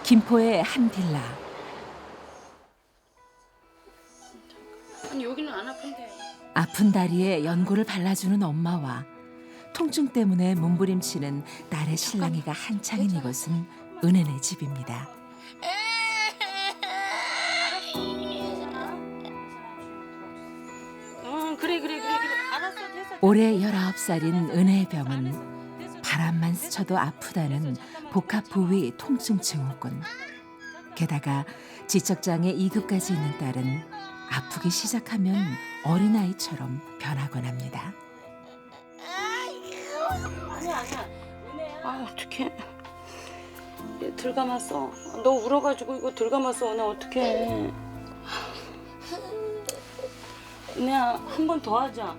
김포의 한 빌라. 아니 여기는 안 아픈데. 아픈 다리에 연고를 발라주는 엄마와 통증 때문에 몸부림치는 딸의 실랑이가 한창인 이곳은 은혜네 집입니다. 그래. 알았어, 됐어. 올해 19살인 은혜의 병은 바람만 스쳐도 아프다는 복합 부위 통증 증후군. 게다가 지적장애 2급까지 있는 딸은 아프기 시작하면 어린아이처럼 변하곤 합니다. 아니야. 아 어떡해. 얘 들감았어. 너 울어가지고 이거 들감았어. 나 어떡해. 은혜야 한 번 더 하자.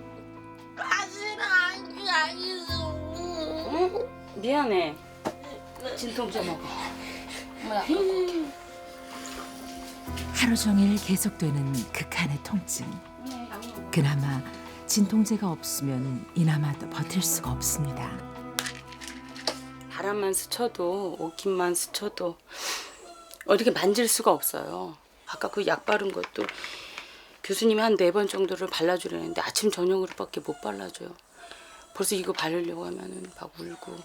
응? 미안해. 진통제 먹어. 하루 종일 계속되는 극한의 통증. 그나마 진통제가 없으면 이나마도 버틸 수가 없습니다. 바람만 스쳐도 옷깃만 스쳐도 어떻게 만질 수가 없어요. 아까 그 약 바른 것도 교수님이 한 4번 정도를 발라주려는데 아침 저녁으로밖에 못 발라줘요. 벌써 이거 바르려고 하면은 막 울고.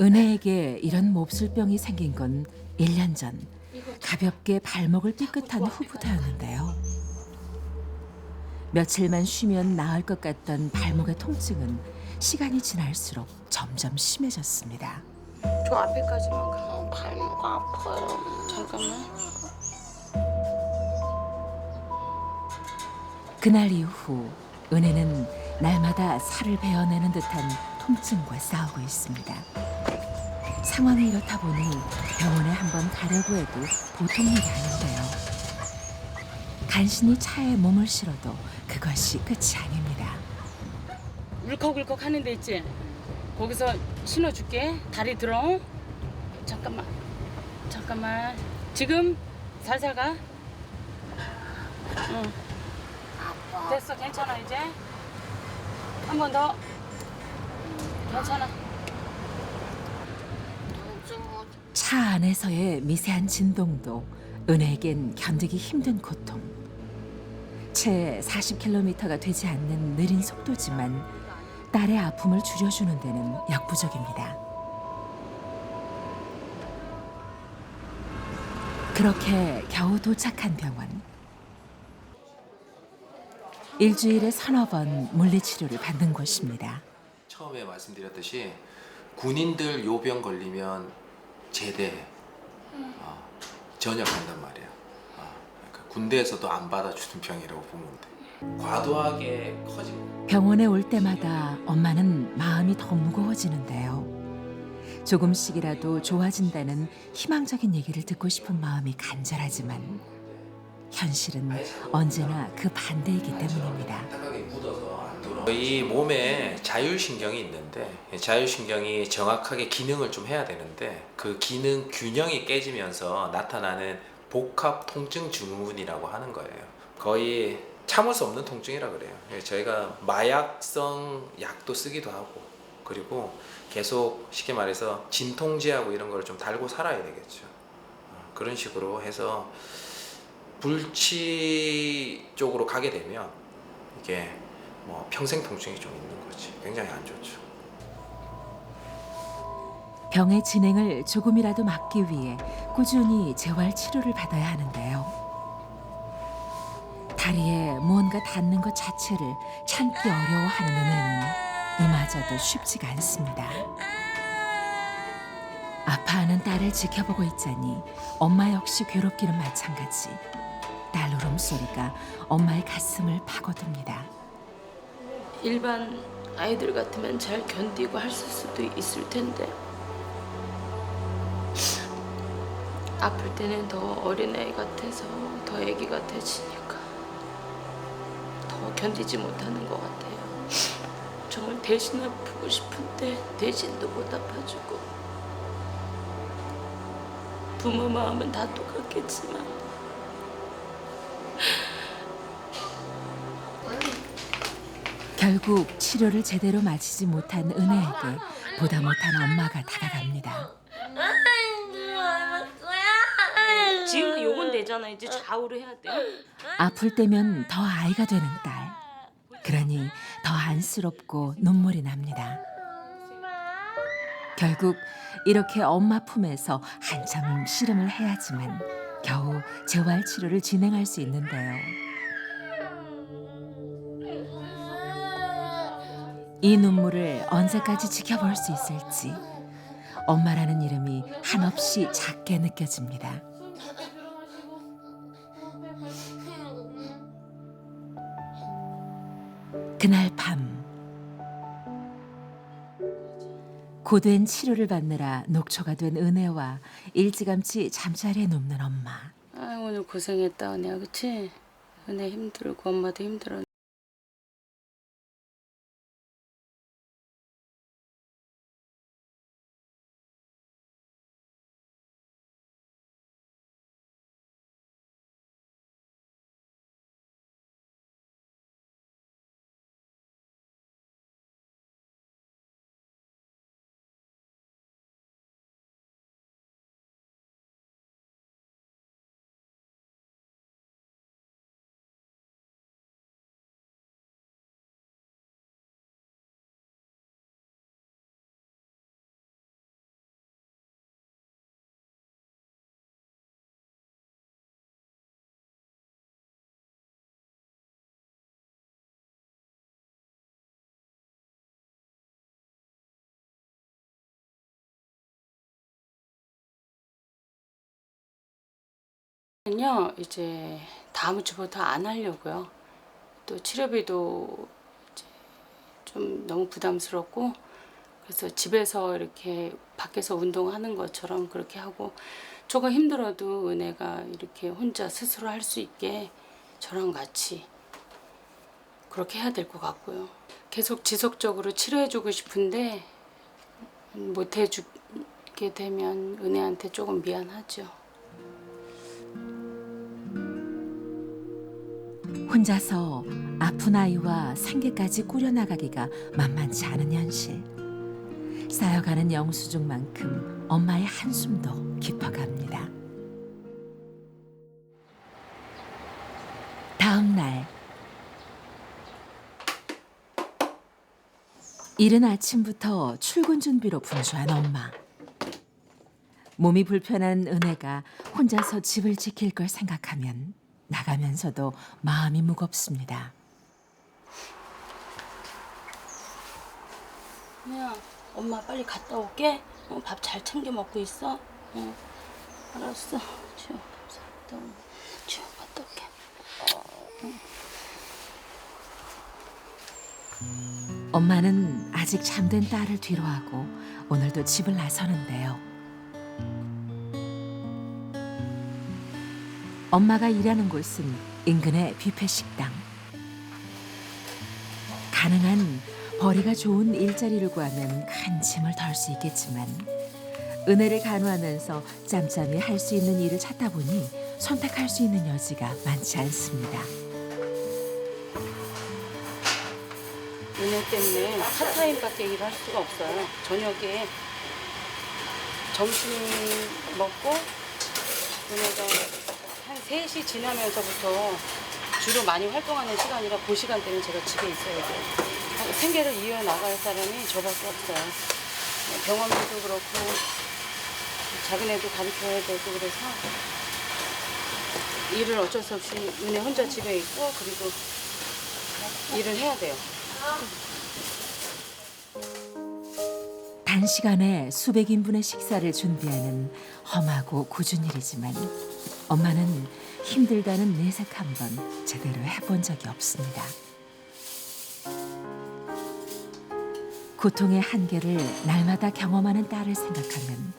은혜에게 이런 몹쓸병이 생긴 건 1년 전 가볍게 발목을 삐끗한 후부터였는데요. 며칠만 쉬면 나을 것 같던 발목의 통증은 시간이 지날수록 점점 심해졌습니다. 저 앞에까지만 가. 발목 아파요. 잠깐만. 그날 이후 은혜는 날마다 살을 베어내는 듯한 통증과 싸우고 있습니다. 상황이 이렇다 보니 병원에 한번 가려고 해도 보통 일이 아닌데요. 간신히 차에 몸을 실어도 그것이 끝이 아닙니다. 울컥울컥 하는 데 있지? 거기서 신어줄게. 다리 들어. 잠깐만. 지금 살살 가. 응. 됐어. 괜찮아 이제. 한 번 더. 괜찮아. 차 안에서의 미세한 진동도 은혜에겐 견디기 힘든 고통. 채 40km가 되지 않는 느린 속도지만 딸의 아픔을 줄여주는 데는 역부족입니다. 그렇게 겨우 도착한 병원. 일주일에 3-4번 물리치료를 받는 곳입니다. 처음에 말씀드렸듯이 군인들 요병 걸리면 제대 전역한단 말이에요. 그러니까 군대에서도 안 받아주는 병이라고 보면 돼. 과도하게 커진. 병원에 올 때마다 엄마는 마음이 더 무거워지는데요. 조금씩이라도 좋아진다는 희망적인 얘기를 듣고 싶은 마음이 간절하지만 현실은 언제나 그 반대이기 때문입니다. 이 몸에 자율신경이 있는데 자율신경이 정확하게 기능을 좀 해야 되는데 그 기능 균형이 깨지면서 나타나는 복합 통증 증후군이라고 하는 거예요. 거의 참을 수 없는 통증이라 그래요. 저희가 마약성 약도 쓰기도 하고 그리고 계속 쉽게 말해서 진통제하고 이런 걸 좀 달고 살아야 되겠죠. 그런 식으로 해서 불치 쪽으로 가게 되면 이게 뭐 평생 통증이 좀 있는 거지. 굉장히 안 좋죠. 병의 진행을 조금이라도 막기 위해 꾸준히 재활 치료를 받아야 하는데요. 다리에 무언가 닿는 것 자체를 참기 어려워하는 은혜는 이마저도 쉽지가 않습니다. 아파하는 딸을 지켜보고 있자니 엄마 역시 괴롭기는 마찬가지. 딸 울음소리가 엄마의 가슴을 파고듭니다. 일반 아이들 같으면 잘 견디고 할 수도 있을 텐데 아플 때는 더 어린아이 같아서 더 애기 같아지니까 더 견디지 못하는 것 같아요. 정말 대신 아프고 싶은데 대신도 못 아파주고 부모 마음은 다 똑같겠지만 결국 치료를 제대로 마치지 못한 은혜에게 보다 못한 엄마가 다가갑니다. 지금 요건 되잖아. 이제 좌우로 해야 돼. 아플 때면 더 아이가 되는 딸. 그러니 더 안쓰럽고 눈물이 납니다. 결국 이렇게 엄마 품에서 한참 씨름을 해야지만 겨우 재활 치료를 진행할 수 있는데요. 이 눈물을 언제까지 지켜볼 수 있을지 엄마라는 이름이 한없이 작게 느껴집니다. 그날 밤 고된 치료를 받느라 녹초가 된 은혜와 일찌감치 잠자리에 눕는 엄마. 아, 오늘 고생했다 은혜야, 그치? 은혜 힘들고 엄마도 힘들어. 요 이제 다음 주부터 안 하려고요. 또 치료비도 이제 좀 너무 부담스럽고 그래서 집에서 이렇게 밖에서 운동하는 것처럼 그렇게 하고 조금 힘들어도 은혜가 이렇게 혼자 스스로 할 수 있게 저랑 같이 그렇게 해야 될 것 같고요. 계속 지속적으로 치료해주고 싶은데 못 해주게 되면 은혜한테 조금 미안하죠. 혼자서 아픈 아이와 생계까지 꾸려나가기가 만만치 않은 현실. 쌓여가는 영수증만큼 엄마의 한숨도 깊어갑니다. 다음 날 이른 아침부터 출근 준비로 분주한 엄마. 몸이 불편한 은혜가 혼자서 집을 지킬 걸 생각하면 나가면서도 마음이 무겁습니다. 은혜야, 엄마 빨리 갔다 올게. 밥 잘 챙겨 먹고 있어. 알았어. 주영, 갔다 올게. 주영, 갔다 올게. 엄마는 아직 잠든 딸을 뒤로하고 오늘도 집을 나서는데요. 엄마가 일하는 곳은 인근의 뷔페 식당. 가능한 벌이가 좋은 일자리를 구하면 큰 짐을 덜 수 있겠지만 은혜를 간호하면서 짬짬이 할 수 있는 일을 찾다 보니 선택할 수 있는 여지가 많지 않습니다. 은혜 때문에 파타임밖에 일할 수가 없어요. 저녁에 점심 먹고 은혜가 한 3시 지나면서부터 주로 많이 활동하는 시간이라 그 시간 때는 제가 집에 있어야 돼요. 생계를 이어나갈 사람이 저밖에 없어요. 병원비도 그렇고 작은 애도 가르쳐야 되고 그래서 일을 어쩔 수 없이 은혜 혼자 집에 있고 그리고 일을 해야 돼요. 단시간에 수백 인분의 식사를 준비하는 험하고 굳은 일이지만 엄마는 힘들다는 내색 한 번 제대로 해본 적이 없습니다. 고통의 한계를 날마다 경험하는 딸을 생각하면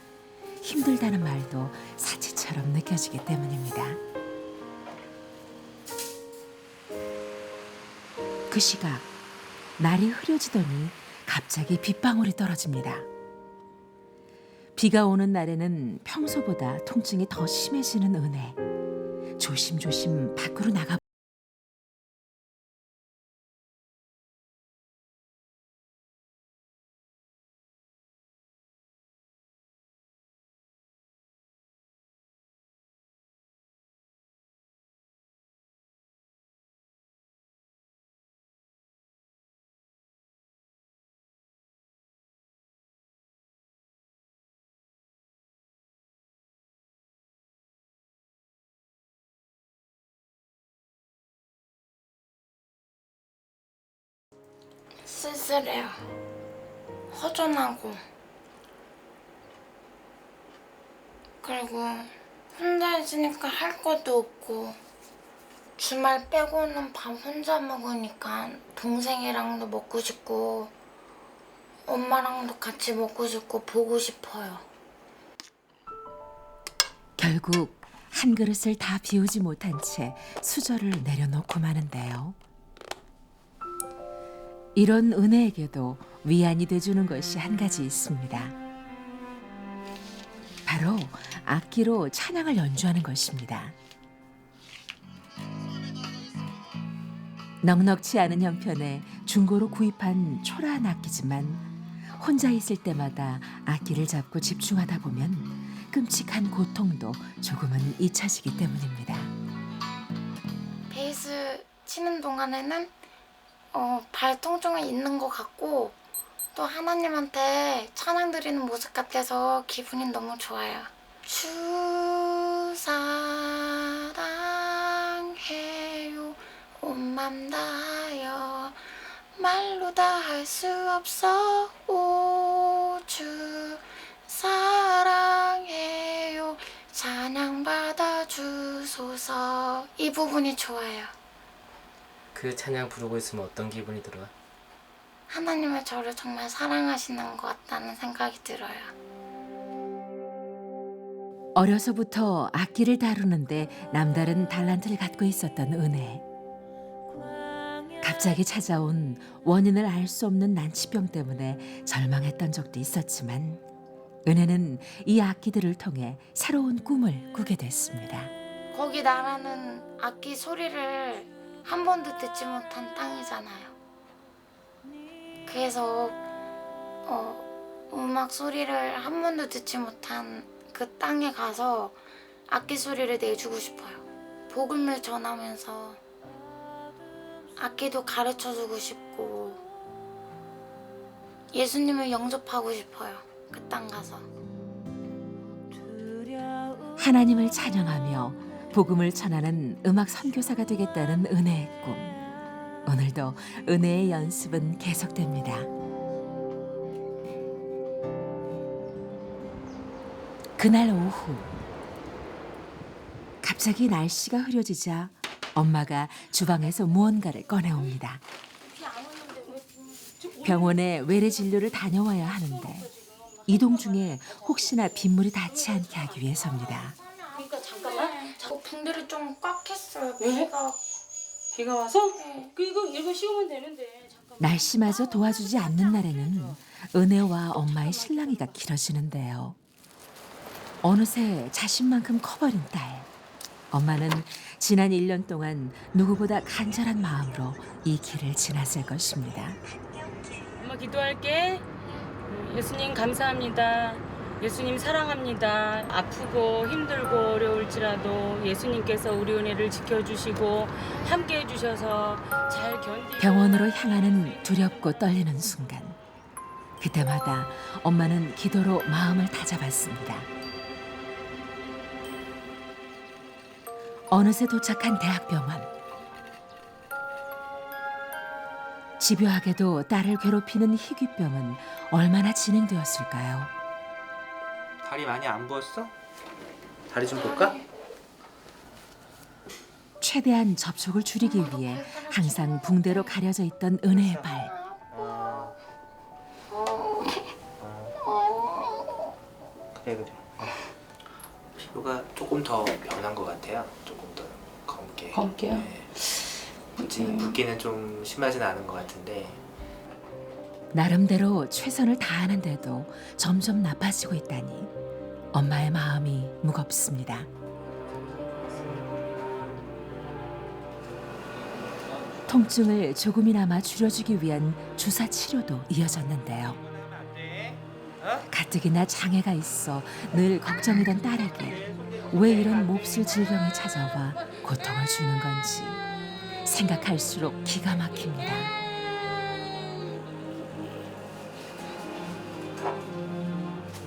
힘들다는 말도 사치처럼 느껴지기 때문입니다. 그 시각 날이 흐려지더니 갑자기 빗방울이 떨어집니다. 비가 오는 날에는 평소보다 통증이 더 심해지는 은혜. 조심조심 밖으로 나가 쓸쓸해요. 허전하고. 그리고 혼자 있으니까 할 것도 없고 주말 빼고는 밥 혼자 먹으니까 동생이랑도 먹고 싶고 엄마랑도 같이 먹고 싶고 보고 싶어요. 결국 한 그릇을 다 비우지 못한 채 수저를 내려놓고 마는데요. 이런 은혜에게도 위안이 돼주는 것이 한 가지 있습니다. 바로 악기로 찬양을 연주하는 것입니다. 넉넉지 않은 형편에 중고로 구입한 초라한 악기지만 혼자 있을 때마다 악기를 잡고 집중하다 보면 끔찍한 고통도 조금은 잊혀지기 때문입니다. 베이스 치는 동안에는 발 통증이 있는 것 같고 또 하나님한테 찬양 드리는 모습 같아서 기분이 너무 좋아요. 주 사랑해요 온 맘 다하여 말로 다 할 수 없어 오 주 사랑해요 찬양 받아주소서 이 부분이 좋아요. 그 찬양 부르고 있으면 어떤 기분이 들어요? 하나님은 저를 정말 사랑하시는 것 같다는 생각이 들어요. 어려서부터 악기를 다루는데 남다른 달란트를 갖고 있었던 은혜. 갑자기 찾아온 원인을 알 수 없는 난치병 때문에 절망했던 적도 있었지만 은혜는 이 악기들을 통해 새로운 꿈을 꾸게 됐습니다. 거기 나라는 악기 소리를 한 번도 듣지 못한 땅이잖아요. 그래서 음악 소리를 한 번도 듣지 못한 그 땅에 가서 악기 소리를 내주고 싶어요. 복음을 전하면서 악기도 가르쳐주고 싶고 예수님을 영접하고 싶어요. 그 땅 가서. 하나님을 찬양하며 복음을 전하는 음악 선교사가 되겠다는 은혜의 꿈. 오늘도 은혜의 연습은 계속됩니다. 그날 오후 갑자기 날씨가 흐려지자 엄마가 주방에서 무언가를 꺼내옵니다. 병원에 외래 진료를 다녀와야 하는데 이동 중에 혹시나 빗물이 닿지 않게 하기 위해서입니다. 그러니까 잠깐만. 자꾸 붕대를 좀 꽉 했어요. 왜? 비가 와서? 네. 이거 씌우면 되는데. 잠깐만. 날씨마저 도와주지 않는 날에는 은혜와 엄마의 실랑이가 길어지는데요. 어느새 자신만큼 커버린 딸. 엄마는 지난 1년 동안 누구보다 간절한 마음으로 이 길을 지났을 것입니다. 엄마 기도할게. 예수님 감사합니다. 예수님 사랑합니다. 아프고 힘들고 어려울지라도 예수님께서 우리 은혜를 지켜주시고 함께 해주셔서 잘 견디고 병원으로 향하는 두렵고 떨리는 순간. 그때마다 엄마는 기도로 마음을 다잡았습니다. 어느새 도착한 대학병원. 집요하게도 딸을 괴롭히는 희귀병은 얼마나 진행되었을까요? 다리 많이 안 부었어? 다리 좀 볼까? 최대한 접촉을 줄이기 위해 항상 붕대로 가려져 있던 은혜의 발. 그래. 피부가 조금 더 변한 것 같아요. 조금 더 검게. 검게요? 네. 붓기는 좀 심하진 않은 것 같은데 나름대로 최선을 다하는데도 점점 나빠지고 있다니 엄마의 마음이 무겁습니다. 통증을 조금이나마 줄여주기 위한 주사 치료도 이어졌는데요. 가뜩이나 장애가 있어 늘 걱정이던 딸에게 왜 이런 몹쓸 질병이 찾아와 고통을 주는 건지 생각할수록 기가 막힙니다.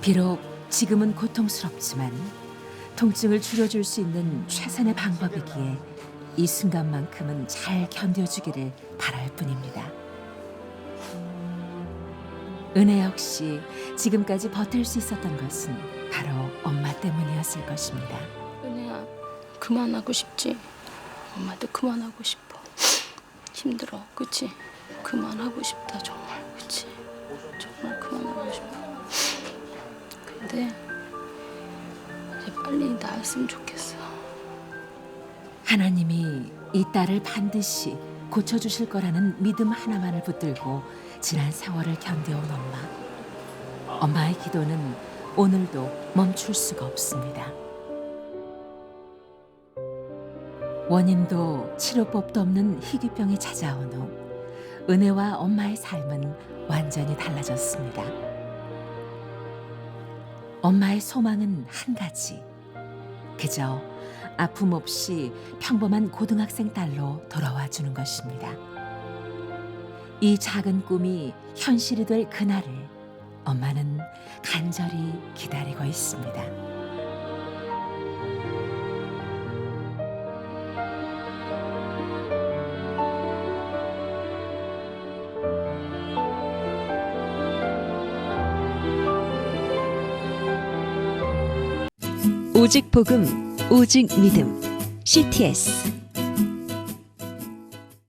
비록 지금은 고통스럽지만 통증을 줄여줄 수 있는 최선의 방법이기에 이 순간만큼은 잘 견뎌주기를 바랄 뿐입니다. 은혜 역시 지금까지 버틸 수 있었던 것은 바로 엄마 때문이었을 것입니다. 은혜야, 그만하고 싶지? 엄마도 그만하고 싶어. 힘들어, 그치? 그만하고 싶다, 정말, 그치? 정말 그만하고 싶어. 근데 이제 빨리 나았으면 좋겠어. 하나님이 이 딸을 반드시 고쳐주실 거라는 믿음 하나만을 붙들고 지난 세월을 견뎌온 엄마. 엄마의 기도는 오늘도 멈출 수가 없습니다. 원인도 치료법도 없는 희귀병이 찾아온 후 은혜와 엄마의 삶은 완전히 달라졌습니다. 엄마의 소망은 한 가지. 그저 아픔 없이 평범한 고등학생 딸로 돌아와 주는 것입니다. 이 작은 꿈이 현실이 될 그날을 엄마는 간절히 기다리고 있습니다. 오직 복음, 오직 믿음. CTS